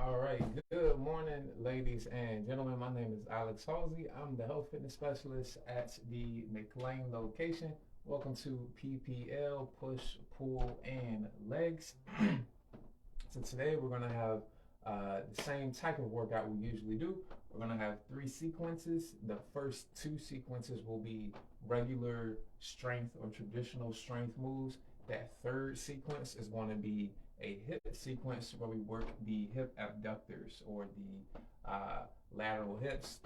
All right, good morning, ladies and gentlemen. My name is Alex Halsey. I'm the health fitness specialist at the McLean location. Welcome to P.P.L, push, pull, and legs. So today we're going to have the same type of workout we usually do. We're going to have 3 sequences. The first 2 sequences will be regular strength or traditional strength moves. That third sequence is going to be a hip sequence where we work the hip abductors or the lateral hips,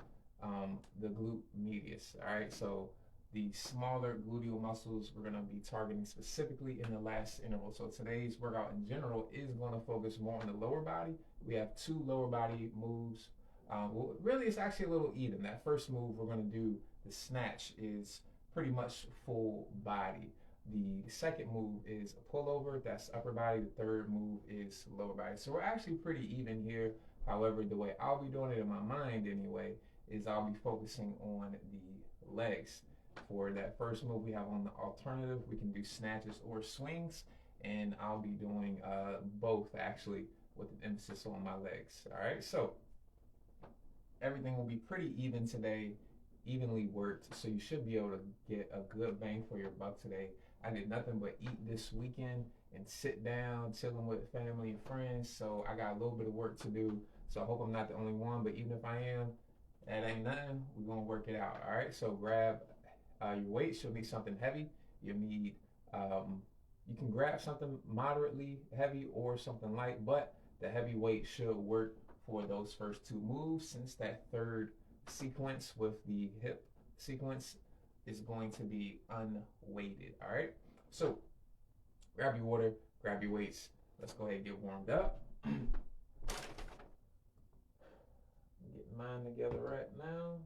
the glute medius. All right, so the smaller gluteal muscles we're going to be targeting specifically in the last interval. So today's workout in general is going to focus more on the lower body. We have 2 lower body moves. Well, really, it's actually a little even. That first move we're going to do, the snatch, is pretty much full body. The second move is a pullover, that's upper body. The third move is lower body. So we're actually pretty even here. However, the way I'll be doing it in my mind anyway is I'll be focusing on the legs. For that first move we have on the alternative, we can do snatches or swings, and I'll be doing both actually with an emphasis on my legs. All right, so everything will be pretty even today, evenly worked, so you should be able to get a good bang for your buck today. I did nothing but eat this weekend and sit down, chilling with family and friends, so I got a little bit of work to do. So I hope I'm not the only one, but even if I am, that ain't nothing. We're gonna work it out. All right, so grab your weights. You'll need something heavy. You need, you can grab something moderately heavy or something light, but the heavy weight should work for those first 2 moves, since that third sequence with the hip sequence is going to be unweighted. All right, so grab your water, grab your weights. Let's go ahead and get warmed up. Get mine together right now.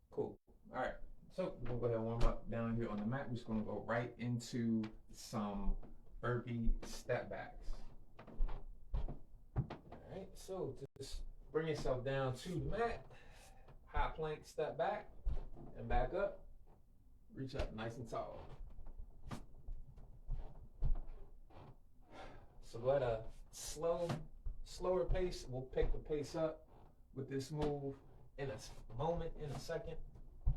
Cool. All right, so we're gonna go ahead and warm up down here on the mat. We're just gonna go right into some burpee step backs. All right, so just bring yourself down to the mat. High plank, step back, and back up. Reach up nice and tall. So go at a slower pace. We'll pick the pace up with this move in a moment, in a second. I'm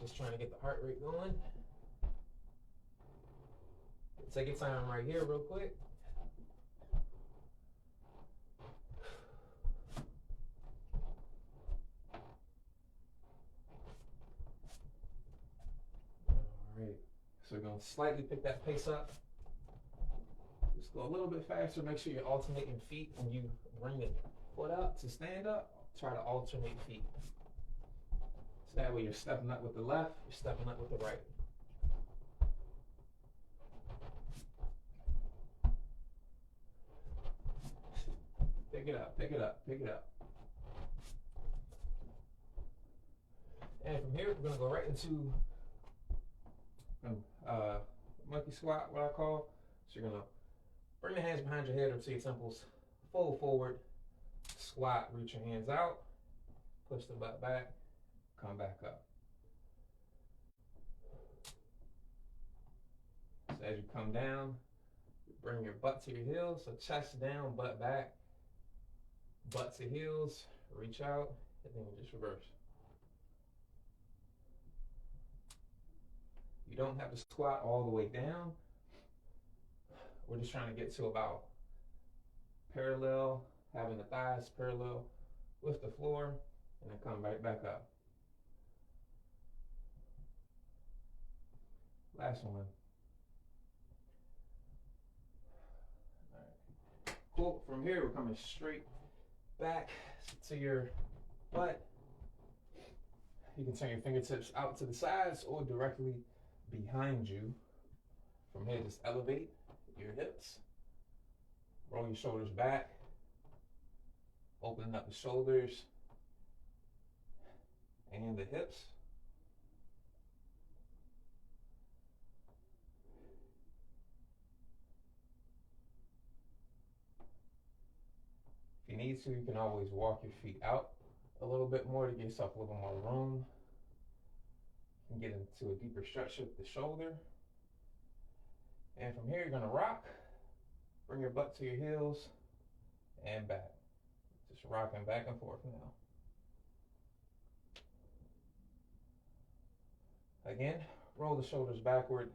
just trying to get the heart rate going. Take your time right here real quick. So we're going to slightly pick that pace up. Just go a little bit faster. Make sure you're alternating feet when you bring the foot up to stand up. Try to alternate feet. So that way you're stepping up with the left, you're stepping up with the right. Pick it up, pick it up, pick it up. And from here, we're going to go right into monkey squat, what I call. So you're gonna bring the hands behind your head up to your temples, fold forward, squat, reach your hands out, push the butt back, come back up. So as you come down, bring your butt to your heels, so chest down, butt back, butt to heels, reach out, and then we just reverse. You don't have to squat all the way down. We're just trying to get to about parallel, having the thighs parallel with the floor, and then come right back up. Last one. All right. Cool. From here, we're coming straight back to your butt. You can turn your fingertips out to the sides or directly behind you. From here, just elevate your hips, roll your shoulders back, opening up the shoulders and the hips. If you need to, you can always walk your feet out a little bit more to give yourself a little more room. You can get into a deeper stretch of the shoulder. And from here, you're gonna rock Bring your butt to your heels and back. Just rocking back and forth now. Again, roll the shoulders backward.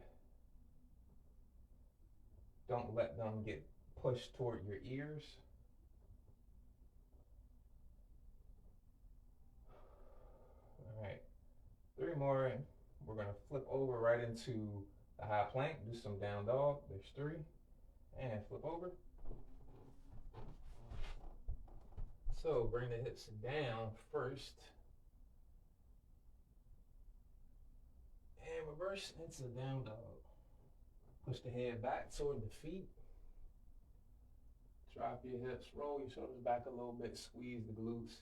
Don't let them get pushed toward your ears. All right, 3 more, and we're gonna flip over right into the high plank. Do some down dog. There's 3, and flip over. So bring the hips down first, and reverse into down dog. Push the head back toward the feet. Drop your hips, roll your shoulders back a little bit, squeeze the glutes,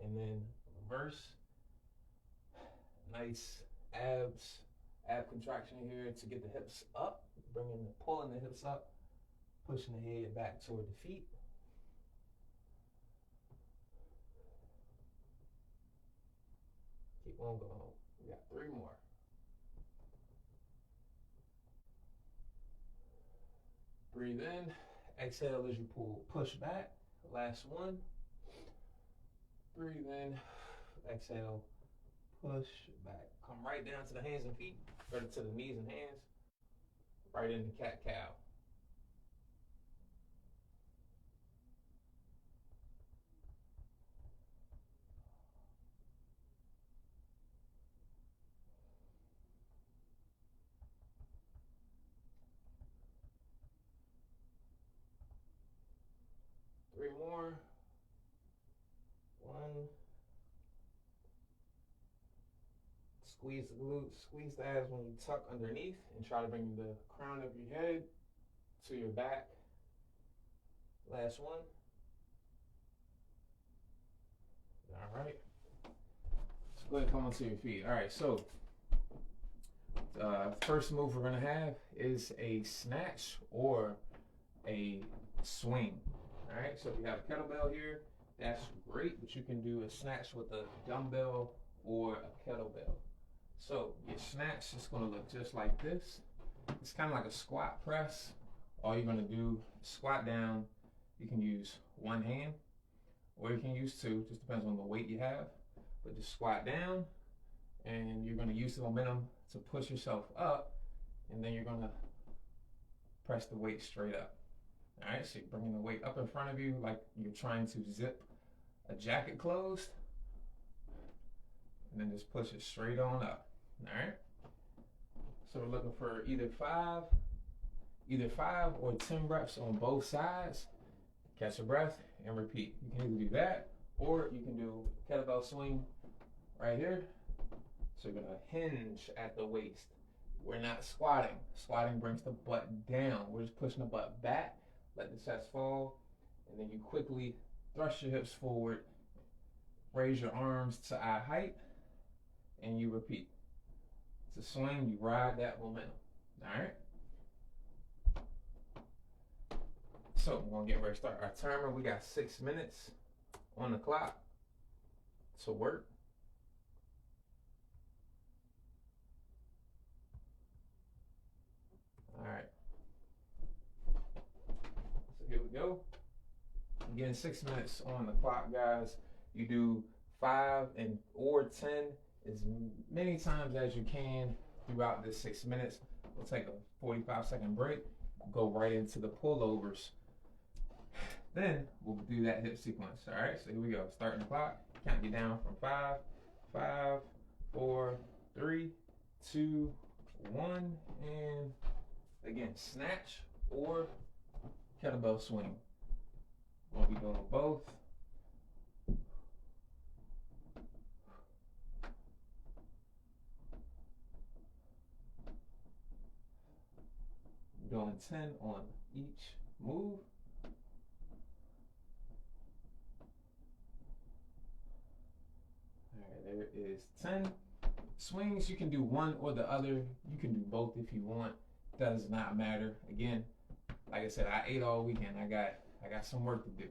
and then reverse. Nice ab contraction here to get the hips up, pulling the hips up, pushing the head back toward the feet. Keep on going. We got 3 more. Breathe in, exhale as you push back. Last one. Breathe in, exhale, push back. Come right down to the hands and feet, or to the knees and hands, right into cat-cow. Three more. 1. Squeeze the glutes, squeeze the abs when you tuck underneath, and try to bring the crown of your head to your back. Last one. All right. So go ahead and come onto your feet. All right, so first move we're gonna have is a snatch or a swing. All right, so if you have a kettlebell here, that's great, but you can do a snatch with a dumbbell or a kettlebell. So your snatch is gonna look just like this. It's kind of like a squat press. All you're gonna do is squat down. You can use one hand, or you can use 2, just depends on the weight you have. But just squat down, and you're gonna use the momentum to push yourself up, and then you're gonna press the weight straight up. All right, so you're bringing the weight up in front of you like you're trying to zip a jacket closed, and then just push it straight on up. All right, so we're looking for either 5 or 10 reps on both sides. Catch your breath and repeat. You can either do that, or you can do kettlebell swing right here. So you're gonna hinge at the waist. We're not squatting. Squatting brings the butt down. We're just pushing the butt back. Let the chest fall, and then you quickly thrust your hips forward, raise your arms to eye height, and you repeat. It's a swing, you ride that momentum. All right? So we're gonna get ready to start our timer. We got 6 minutes on the clock to work. All right. Here we go. I'm getting 6 minutes on the clock, guys. You do 5 or 10 as many times as you can throughout this 6 minutes. We'll take a 45-second break, go right into the pullovers. Then we'll do that hip sequence. All right, so here we go. Starting the clock, count you down from 5, 5, 4, 3, 2, 1, and again, snatch or kettlebell swing. We'll be doing both. Doing 10 on each move. All right, there is 10. Swings, you can do one or the other. You can do both if you want. Does not matter. Again, like I said, I ate all weekend. I got some work to do.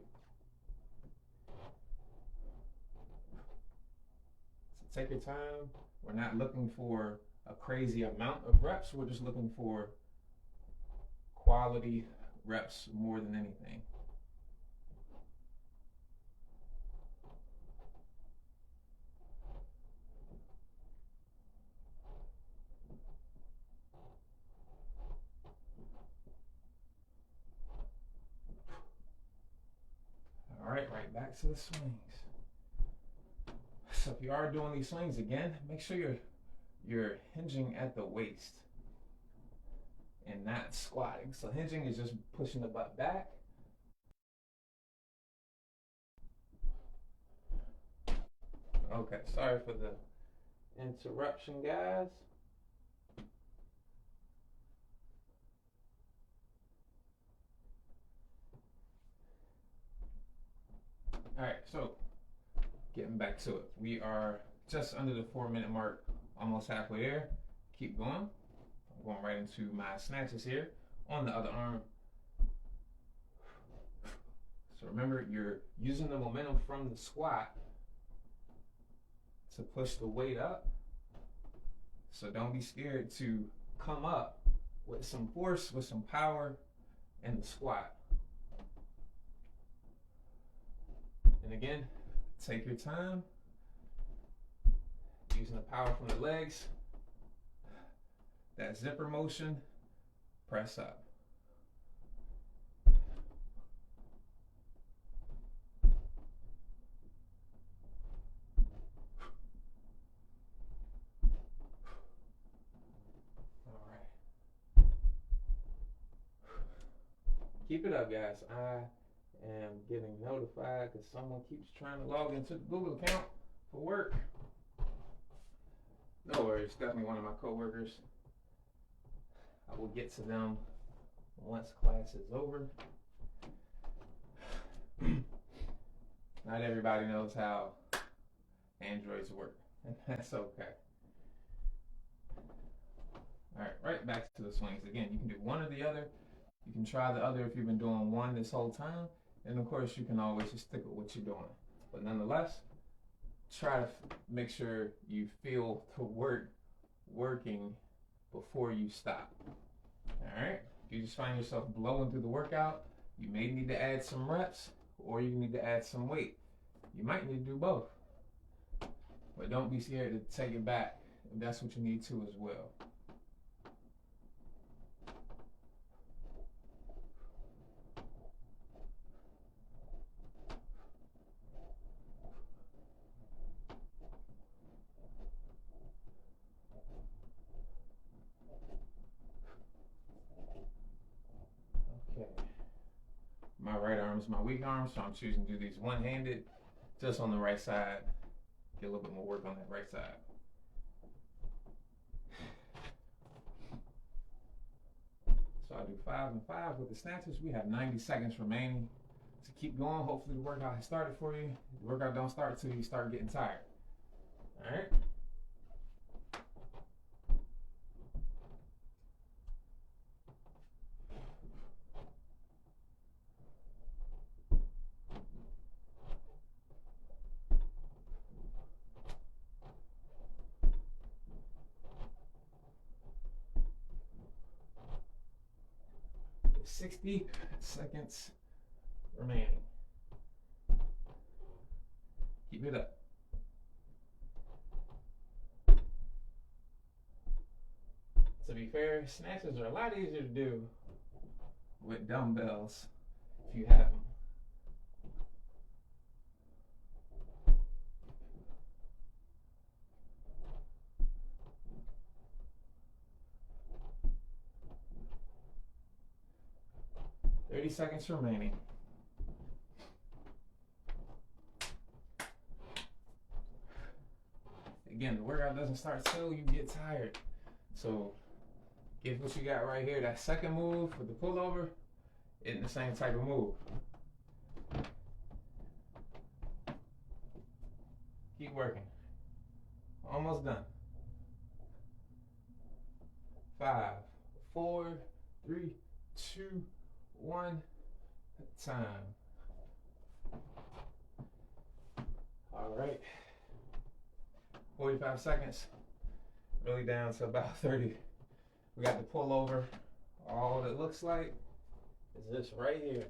So take your time. We're not looking for a crazy amount of reps. We're just looking for quality reps more than anything. All right, right back to the swings. So if you are doing these swings again, make sure you're hinging at the waist and not squatting. So hinging is just pushing the butt back. Okay, sorry for the interruption, guys. All right, so getting back to it. We are just under the 4-minute mark, almost halfway there. Keep going. I'm going right into my snatches here on the other arm. So remember, you're using the momentum from the squat to push the weight up. So don't be scared to come up with some force, with some power in the squat. And again, take your time, using the power from the legs. That zipper motion, press up. All right. Keep it up, guys. I am getting notified because someone keeps trying to log into the Google account for work. No worries, definitely one of my coworkers. I will get to them once class is over. Not everybody knows how Androids work, and that's okay. All right, right back to the swings. Again, you can do one or the other. You can try the other if you've been doing one this whole time. And of course, you can always just stick with what you're doing. But nonetheless, try to make sure you feel the working before you stop. All right? If you just find yourself blowing through the workout, you may need to add some reps or you need to add some weight. You might need to do both. But don't be scared to take it back if that's what you need to as well. Okay. My right arm is my weak arm, so I'm choosing to do these one-handed, just on the right side. Get a little bit more work on that right side. So I do 5 and 5 with the snatches. We have 90 seconds remaining to keep going. Hopefully the workout has started for you. The workout don't start till you start getting tired. All right. There's 60 seconds remaining. Keep it up. To be fair, snatches are a lot easier to do with dumbbells if you have them. Thirty seconds remaining. Again, the workout doesn't start till you get tired. So give what you got right here. That second move with the pullover isn't the same type of move. Keep working. Almost done. 5, 4, 3, 2, 1. Time. All right. 45 seconds. Really down to about 30. We got the pullover. All it looks like is this right here.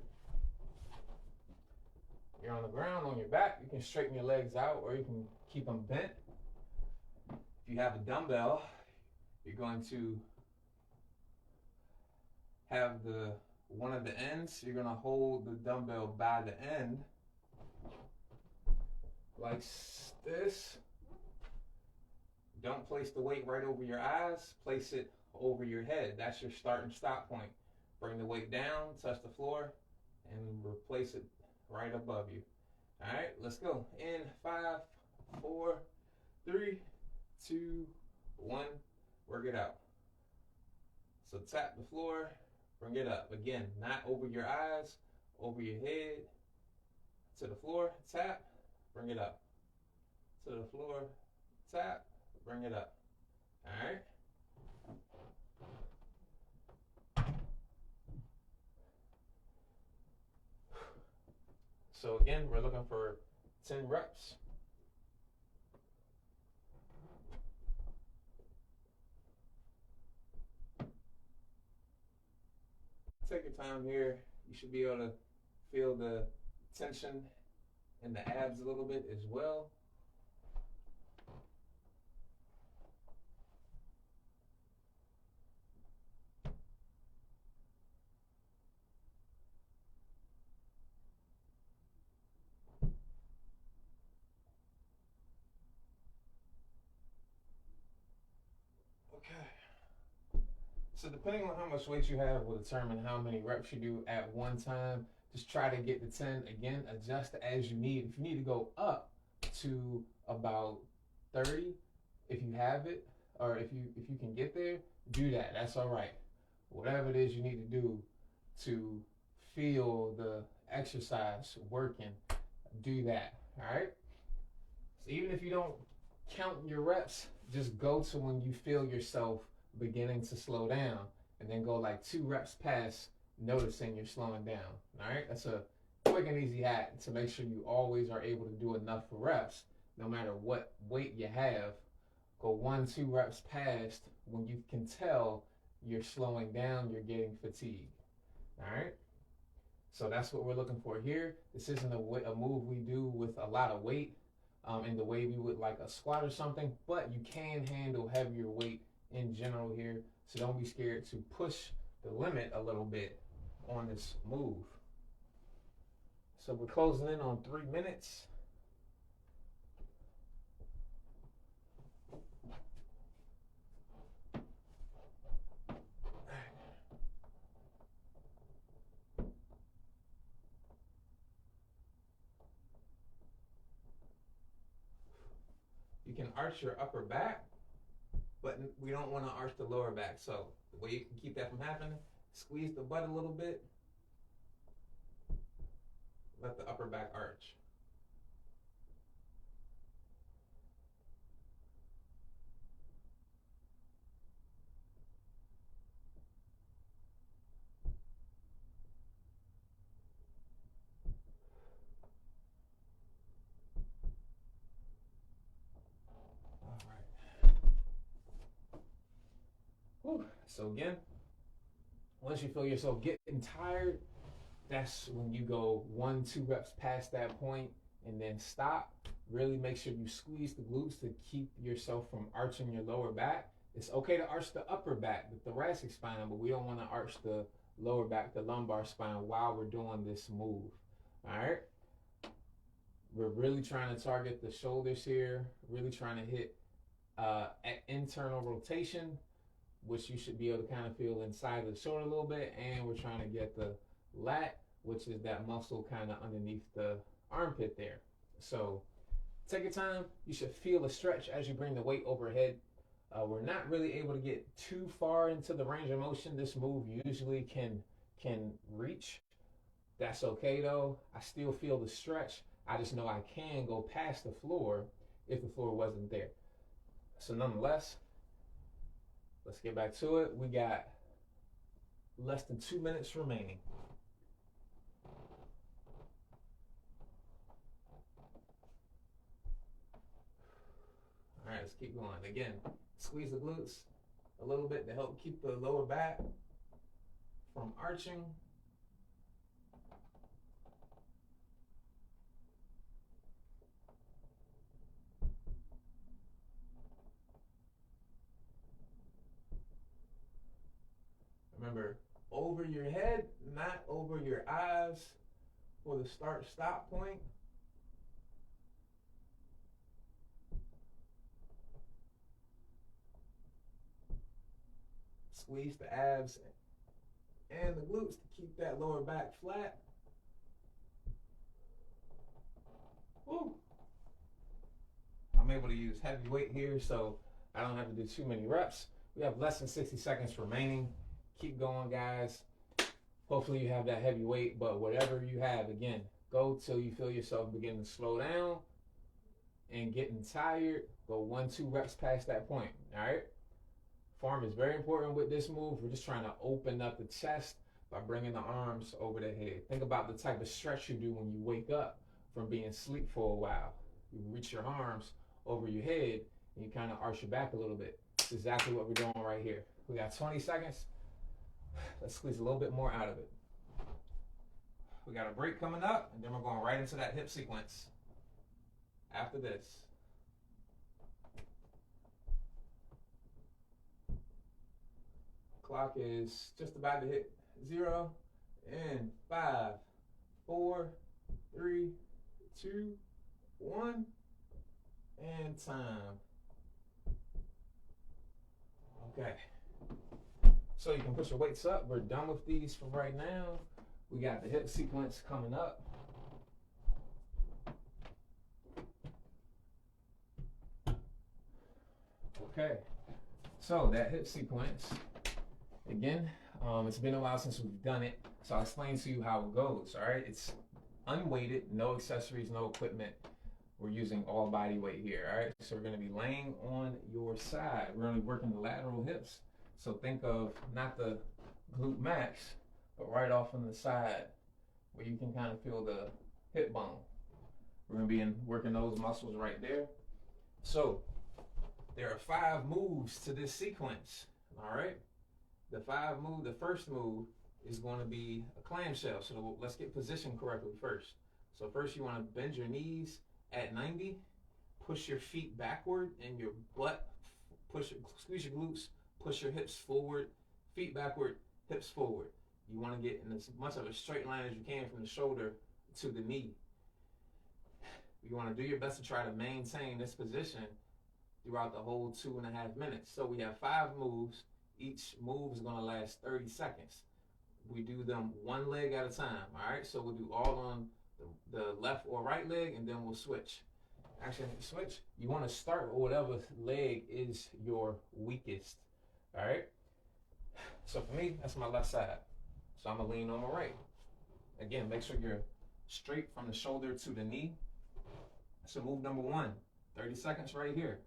You're on the ground on your back. You can straighten your legs out or you can keep them bent. If you have a dumbbell, you're going to have one of the ends. You're going to hold the dumbbell by the end like this. Don't place the weight right over your eyes. Place it over your head. That's your start and stop point. Bring the weight down, touch the floor, and replace it right above you. All right, let's go. In 5, 4, 3, 2, 1. Work it out. So tap the floor, bring it up. Again, not over your eyes, over your head. To the floor, tap, bring it up. To the floor, tap, bring it up. All right. So again, we're looking for 10 reps. Take your time here. You should be able to feel the tension in the abs a little bit as well. So depending on how much weight you have will determine how many reps you do at one time. Just try to get to 10. Again, adjust as you need. If you need to go up to about 30, if you have it, or if you can get there, do that. That's all right. Whatever it is you need to do to feel the exercise working, do that. All right? So even if you don't count your reps, just go to when you feel yourself beginning to slow down, and then go like 2 reps past noticing you're slowing down. All right, that's a quick and easy hack to make sure you always are able to do enough reps no matter what weight you have. Go 1, 2 reps past when you can tell you're slowing down, you're getting fatigued. All right, so that's what we're looking for here. This isn't a move we do with a lot of weight in the way we would like a squat or something, but you can handle heavier weight in general here, so don't be scared to push the limit a little bit on this move. So we're closing in on 3 minutes. You can arch your upper back, but we don't want to arch the lower back. So the way you can keep that from happening, squeeze the butt a little bit, let the upper back arch. All right. Whew. So again, once you feel yourself getting tired, that's when you go 1, 2 reps past that point and then stop. Really make sure you squeeze the glutes to keep yourself from arching your lower back. It's okay to arch the upper back, the thoracic spine, but we don't want to arch the lower back, the lumbar spine while we're doing this move. All right. We're really trying to target the shoulders here, really trying to hit internal rotation, which you should be able to kind of feel inside of the shoulder a little bit, and we're trying to get the lat, which is that muscle kind of underneath the armpit there. So take your time. You should feel a stretch as you bring the weight overhead. We're not really able to get too far into the range of motion this move usually can reach. That's okay though. I still feel the stretch. I just know I can go past the floor if the floor wasn't there. So nonetheless, let's get back to it. We got less than 2 minutes remaining. All right, let's keep going. Again, squeeze the glutes a little bit to help keep the lower back from arching. Remember, over your head, not over your eyes for the start-stop point. Squeeze the abs and the glutes to keep that lower back flat. Woo. I'm able to use heavy weight here, so I don't have to do too many reps. We have less than 60 seconds remaining. Keep going, guys. Hopefully you have that heavy weight, but whatever you have, again, go till you feel yourself beginning to slow down and getting tired. Go 1-2 reps past that point, all right? Form is very important with this move. We're just trying to open up the chest by bringing the arms over the head. Think about the type of stretch you do when you wake up from being asleep for a while. You reach your arms over your head and you kind of arch your back a little bit. That's exactly what we're doing right here. We got 20 seconds. Let's squeeze a little bit more out of it. We got a break coming up, and then we're going right into that hip sequence after this. Clock is just about to hit 0 in 5, 4, 3, 2, 1, and time. Okay. So you can put your weights up. We're done with these for right now. We got the hip sequence coming up. Okay. So that hip sequence, again, it's been a while since we've done it. So I'll explain to you how it goes, all right? It's unweighted, no accessories, no equipment. We're using all body weight here, all right? So we're gonna be laying on your side. We're gonna be working the lateral hips. So think of not the glute max, but right off on the side where you can kind of feel the hip bone. We're gonna be working those muscles right there. So there are 5 moves to this sequence, all right? The first move is going to be a clamshell. So let's get positioned correctly first. So first you want to bend your knees at 90, push your feet backward and your butt, squeeze your glutes, push your hips forward, feet backward, hips forward. You want to get in as much of a straight line as you can from the shoulder to the knee. You want to do your best to try to maintain this position throughout the whole 2.5 minutes. So we have 5 moves. Each move is going to last 30 seconds. We do them one leg at a time, all right? So we'll do all on the left or right leg, and then we'll switch. Actually, switch. You want to start with whatever leg is your weakest, all right? So for me, that's my left side. So I'm going to lean on my right. Again, make sure you're straight from the shoulder to the knee. So move number 1, 30 seconds right here.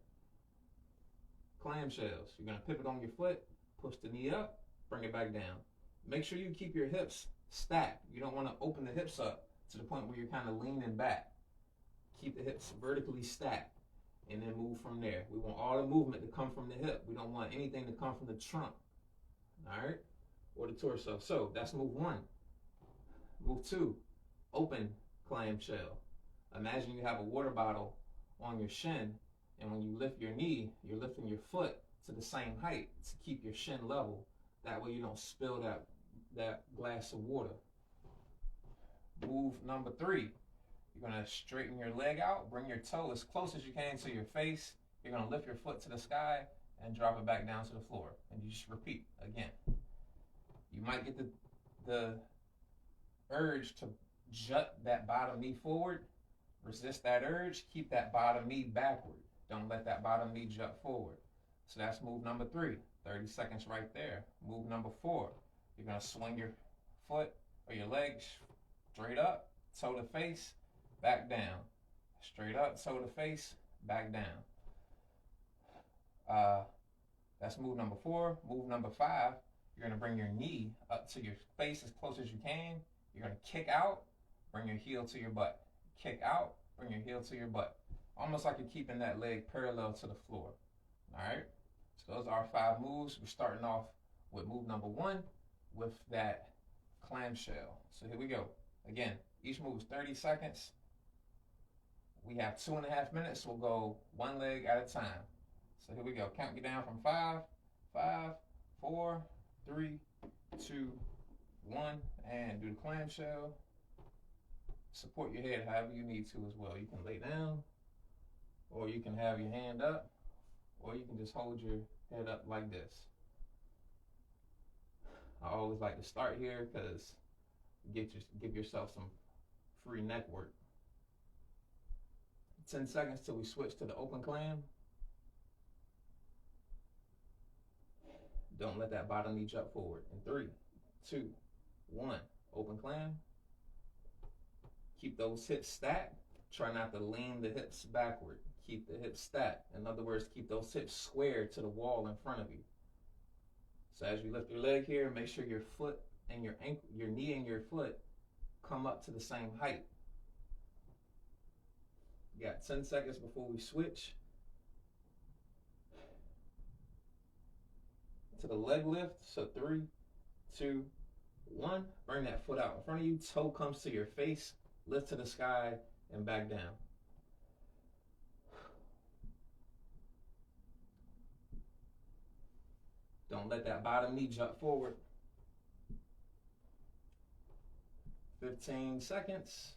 Clamshells. You're going to pivot on your foot, push the knee up, bring it back down. Make sure you keep your hips stacked. You don't want to open the hips up to the point where you're kind of leaning back. Keep the hips vertically stacked and then move from there. We want all the movement to come from the hip. We don't want anything to come from the trunk, all right, or the torso. So that's move 1. Move 2, open clamshell. Imagine you have a water bottle on your shin, and when you lift your knee, you're lifting your foot to the same height to keep your shin level. That way you don't spill that glass of water. Move number 3. You're going to straighten your leg out, bring your toe as close as you can to your face. You're going to lift your foot to the sky and drop it back down to the floor. And you just repeat again. You might get the urge to jut that bottom knee forward. Resist that urge. Keep that bottom knee backward. Don't let that bottom knee jut forward. So that's move number 3. 30 seconds right there. Move number 4. You're going to swing your foot or your legs straight up, toe to face, back down. Straight up, toe to face, back down. That's move number 4. Move number 5, you're going to bring your knee up to your face as close as you can. You're going to kick out, bring your heel to your butt. Kick out, bring your heel to your butt. Almost like you're keeping that leg parallel to the floor. All right? So those are our 5 moves. We're starting off with move number 1 with that clamshell. So here we go. Again, each move is 30 seconds. We have 2.5 minutes. We'll go one leg at a time. So here we go. Count me down from 5, 5, 4, 3, 2, 1, and do the clamshell. Support your head however you need to as well. You can lay down, or you can have your hand up, or you can just hold your head up like this. I always like to start here because give yourself some free neck work. 10 seconds till we switch to the open clam. Don't let that bottom knee jump forward. In 3, 2, 1, open clam. Keep those hips stacked. Try not to lean the hips backward. Keep the hips stacked. In other words, keep those hips square to the wall in front of you. So as you lift your leg here, make sure your foot and your ankle, your knee and your foot come up to the same height. You got 10 seconds before we switch to the leg lift. So 3, 2, 1. Bring that foot out in front of you. Toe comes to your face. Lift to the sky and back down. Don't let that bottom knee jump forward. 15 seconds.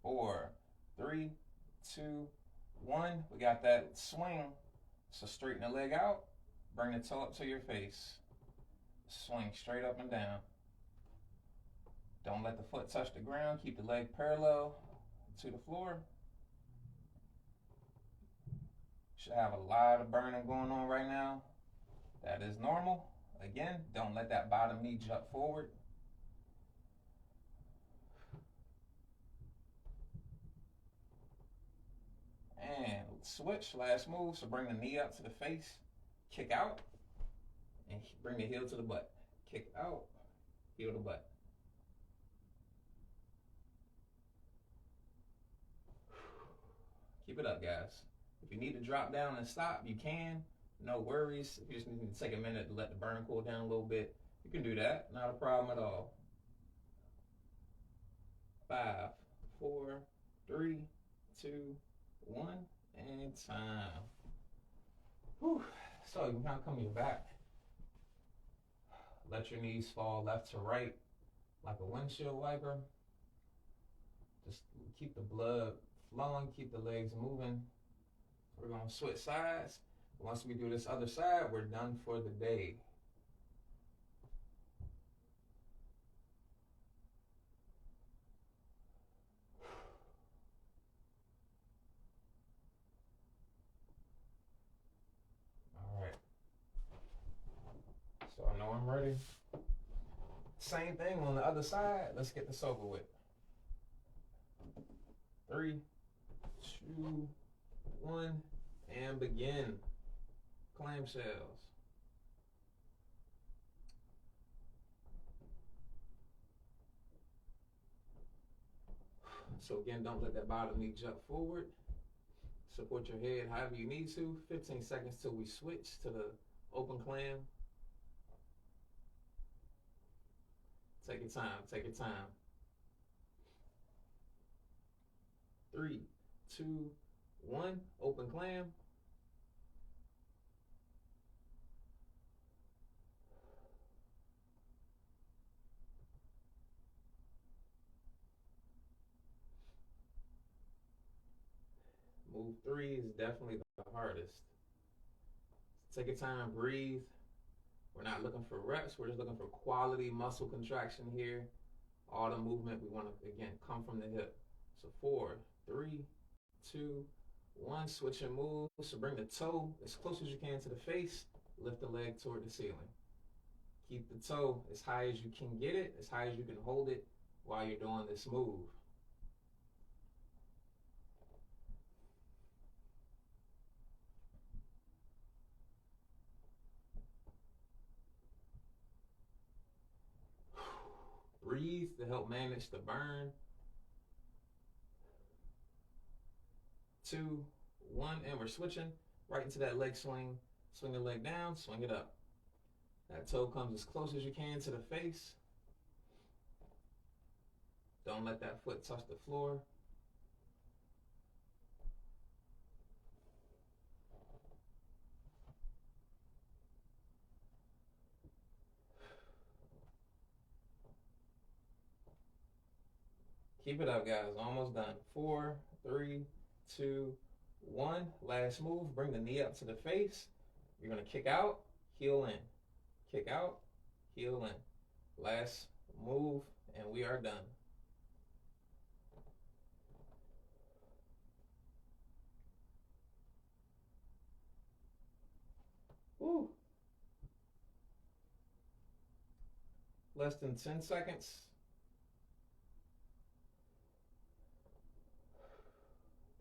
4, 3, 2, 1. We got that swing. So straighten the leg out. Bring the toe up to your face. Swing straight up and down. Don't let the foot touch the ground. Keep the leg parallel to the floor. Should have a lot of burning going on right now. That is normal. Again, don't let that bottom knee jump forward. And switch, last move. So bring the knee up to the face, kick out, and bring the heel to the butt. Kick out, heel to butt. Keep it up, guys. If you need to drop down and stop, you can. No worries. If you just need to take a minute to let the burn cool down a little bit, you can do that. Not a problem at all. 5, 4, 3, 2, 1, and time. Whew. So you can kind of come to your back. Let your knees fall left to right like a windshield wiper. Just keep the blood flowing, keep the legs moving. We're going to switch sides. Once we do this other side, we're done for the day. All right. So I know I'm ready. Same thing on the other side. Let's get this over with. 3, 2, 1, and begin. Clamshells. So again, don't let that bottom knee jump forward. Support your head however you need to. 15 seconds till we switch to the open clam. Take your time, take your time. 3, 2, 1, open clam. Move 3 is definitely the hardest. Take your time, breathe. We're not looking for reps, we're just looking for quality muscle contraction here. All the movement, we want to, again, come from the hip. So 4, 3, 2, 1, switch and move. So bring the toe as close as you can to the face, lift the leg toward the ceiling. Keep the toe as high as you can get it, as high as you can hold it while you're doing this move. Breathe to help manage the burn. 2, 1, and we're switching right into that leg swing. Swing the leg down, swing it up. That toe comes as close as you can to the face. Don't let that foot touch the floor. Keep it up, guys. Almost done. 4, 3, 2, 1. Last move. Bring the knee up to the face. You're going to kick out, heel in. Kick out, heel in. Last move, and we are done. Woo. Less than 10 seconds.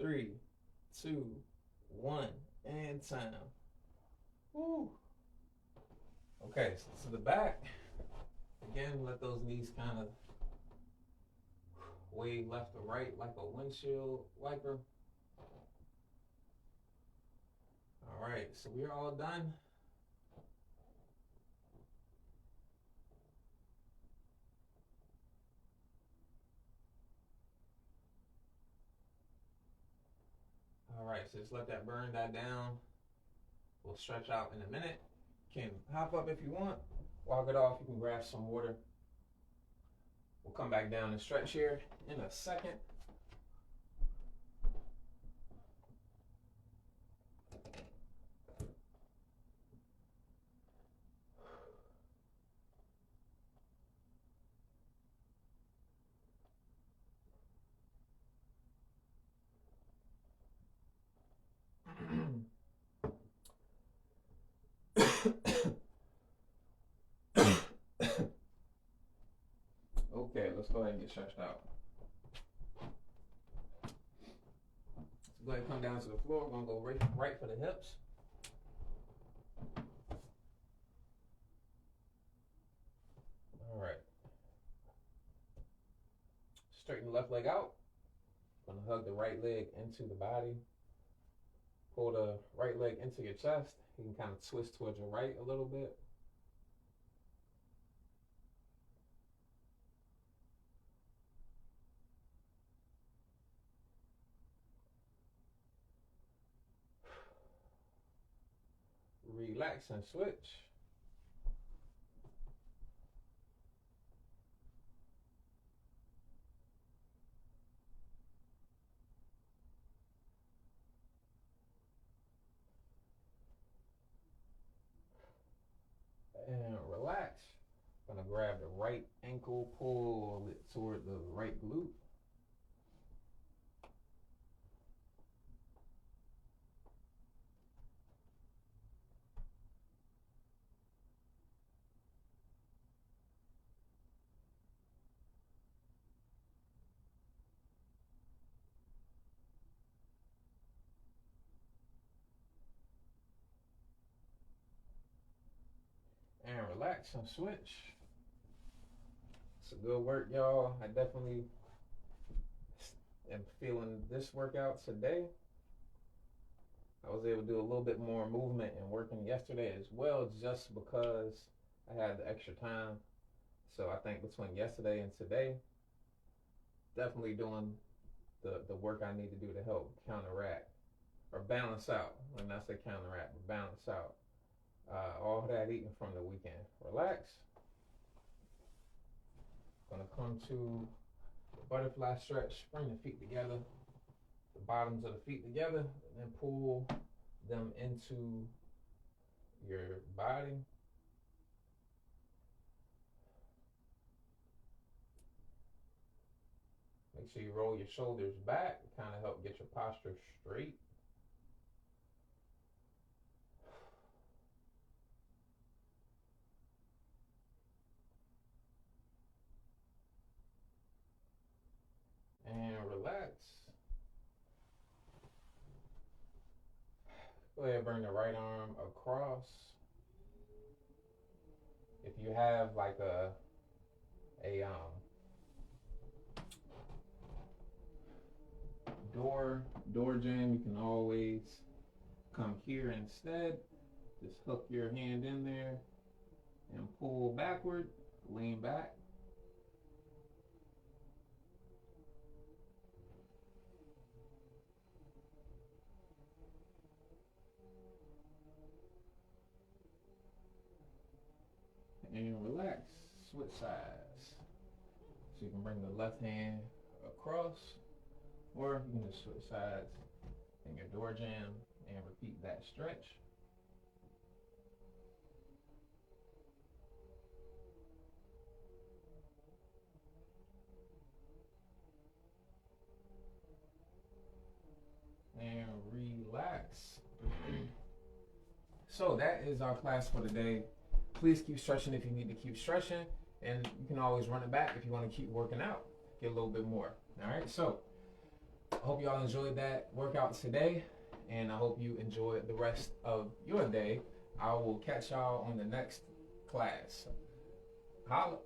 3, 2, 1, and time. Woo. Okay, so to the back. Again, let those knees kind of wave left to right like a windshield wiper. All right, so we're all done. All right, so just let that burn that down. We'll stretch out in a minute. You can hop up if you want. Walk it off. You can grab some water. We'll come back down and stretch here in a second. Okay, let's go ahead and get stretched out. So go ahead and come down to the floor. We're going to go right for the hips. All right. Straighten the left leg out. Going to hug the right leg into the body. Pull the right leg into your chest. You can kind of twist towards your right a little bit. Relax and switch. And relax. Gonna grab the right ankle, pull it toward the right glute. And relax and switch. It's a good work, y'all. I definitely am feeling this workout today. I was able to do a little bit more movement and working yesterday as well, just because I had the extra time. So I think between yesterday and today, definitely doing the work I need to do to help counteract or balance out. When I say counteract, but balance out all that eating from the weekend. Relax. Gonna come to the butterfly stretch. Bring the feet together, the bottoms of the feet together, and then pull them into your body. Make sure you roll your shoulders back, kind of help get your posture straight. And relax. Go ahead and bring the right arm across. If you have like a door jam, you can always come here instead. Just hook your hand in there and pull backward, lean back. And relax, switch sides. So you can bring the left hand across, or you can just switch sides in your door jam and repeat that stretch. And relax. So that is our class for today. Please keep stretching if you need to keep stretching, and you can always run it back if you want to keep working out, get a little bit more. All right, so I hope y'all enjoyed that workout today, and I hope you enjoy the rest of your day. I will catch y'all on the next class. Holla.